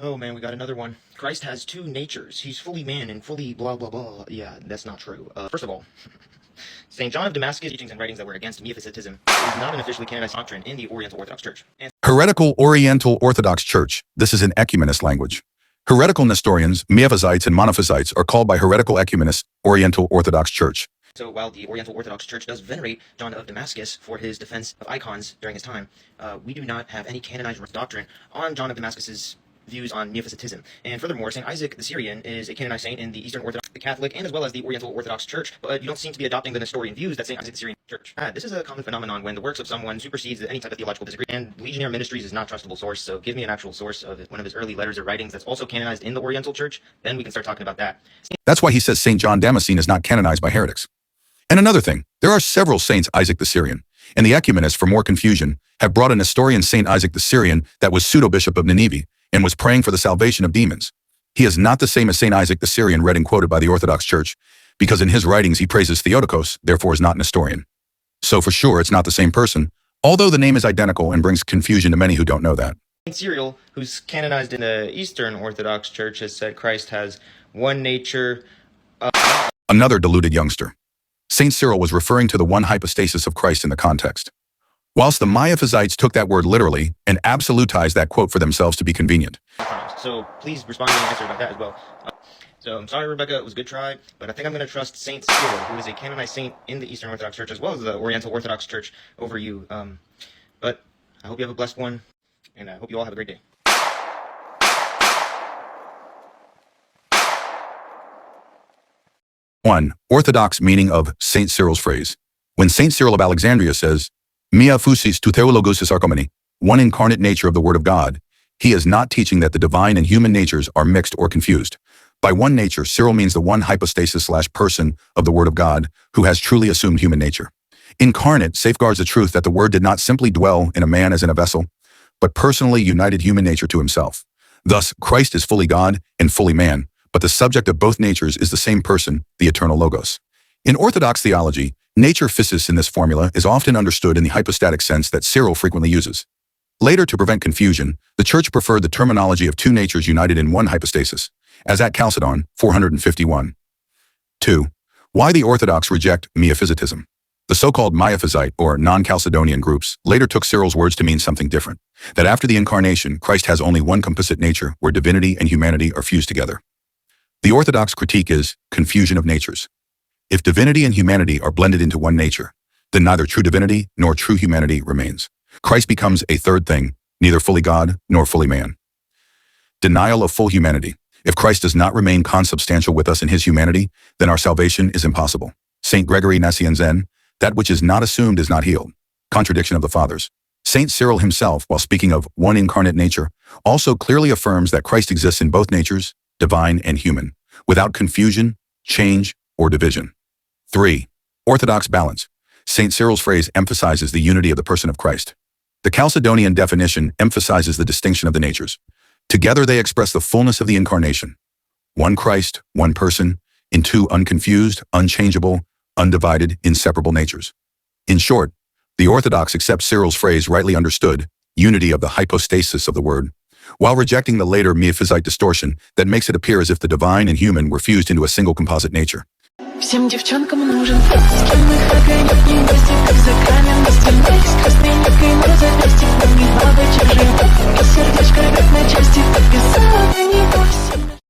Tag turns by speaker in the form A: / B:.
A: Oh man, we got another one. Christ has two natures. He's fully man and fully blah blah blah. Yeah, that's not true. First of all, St. John of Damascus' teachings and writings that were against Matthewittism is not an officially canonized doctrine in the Oriental Orthodox Church. And
B: Heretical Oriental Orthodox Church. This is an ecumenist language. Heretical Nestorians, Miaphysites, and Monophysites are called by heretical ecumenists Oriental Orthodox Church.
A: so while the Oriental Orthodox Church does venerate John of Damascus for his defense of icons during his time, we do not have any canonized doctrine on John of Damascus's views on Miaphysitism. And furthermore, St. Isaac the Syrian is a canonized saint in the Eastern Orthodox, the Catholic, and as well as the Oriental Orthodox Church, but you don't seem to be adopting the Nestorian views that St. Isaac the Syrian Church. This is a common phenomenon when the works of someone supersedes any type of theological disagreement, and Legionnaire Ministries is not a trustable source, so give me an actual source of one of his early letters or writings that's also canonized in the Oriental Church, then we can start talking about that.
B: That's why he says St. John Damascene is not canonized by heretics. And another thing, there are several Saints Isaac the Syrian, and the ecumenists, for more confusion, have brought a Nestorian St. Isaac the Syrian that was pseudo-bishop of Nineveh and was praying for the salvation of demons. He is not the same as St. Isaac the Syrian read and quoted by the Orthodox Church, because in his writings he praises Theotokos, therefore is not Nestorian. So for sure it's not the same person, although the name is identical and brings confusion to many who don't know that.
A: Saint Cyril, who's canonized in the Eastern Orthodox Church, has said Christ has one nature.
B: Another deluded youngster. St. Cyril was referring to the one hypostasis of Christ in the context, whilst the Miaphysites took that word literally and absolutized that quote for themselves to be convenient.
A: So please respond to me and answer about that as well. So I'm sorry, Rebecca, it was a good try, but I think I'm going to trust St. Cyril, who is a canonized saint in the Eastern Orthodox Church, as well as the Oriental Orthodox Church, over you. But I hope you have a blessed one, and I hope you all have a great day.
B: 1. Orthodox meaning of St. Cyril's phrase. When St. Cyril of Alexandria says, Mia physis tou theologosis archomeni, one incarnate nature of the Word of God, he is not teaching that the divine and human natures are mixed or confused. By one nature, Cyril means the one hypostasis/person of the Word of God who has truly assumed human nature. Incarnate safeguards the truth that the Word did not simply dwell in a man as in a vessel, but personally united human nature to himself. Thus, Christ is fully God and fully man, but the subject of both natures is the same person, the eternal Logos. In Orthodox theology, nature physis in this formula is often understood in the hypostatic sense that Cyril frequently uses. Later, to prevent confusion, the Church preferred the terminology of two natures united in one hypostasis, as at Chalcedon 451. 2. Why the Orthodox reject Miaphysitism. The so-called Miaphysite or non-Chalcedonian groups later took Cyril's words to mean something different, that after the Incarnation, Christ has only one composite nature where divinity and humanity are fused together. The Orthodox critique is confusion of natures. If divinity and humanity are blended into one nature, then neither true divinity nor true humanity remains. Christ becomes a third thing, neither fully God nor fully man. Denial of full humanity. If Christ does not remain consubstantial with us in his humanity, then our salvation is impossible. St. Gregory Nazianzen, that which is not assumed is not healed. Contradiction of the Fathers. St. Cyril himself, while speaking of one incarnate nature, also clearly affirms that Christ exists in both natures, divine and human, without confusion, change, or division. 3. Orthodox balance. St. Cyril's phrase emphasizes the unity of the person of Christ. The Chalcedonian definition emphasizes the distinction of the natures. Together they express the fullness of the Incarnation. One Christ, one person, in two unconfused, unchangeable, undivided, inseparable natures. In short, the Orthodox accept Cyril's phrase rightly understood, unity of the hypostasis of the Word, while rejecting the later Miaphysite distortion that makes it appear as if the divine and human were fused into a single composite nature.
C: Всем девчонкам нужен скромных огонек, не гости, как за каменной стеной, с красной ниткой на запястье, помни бабы чужие, и сердечко как на части.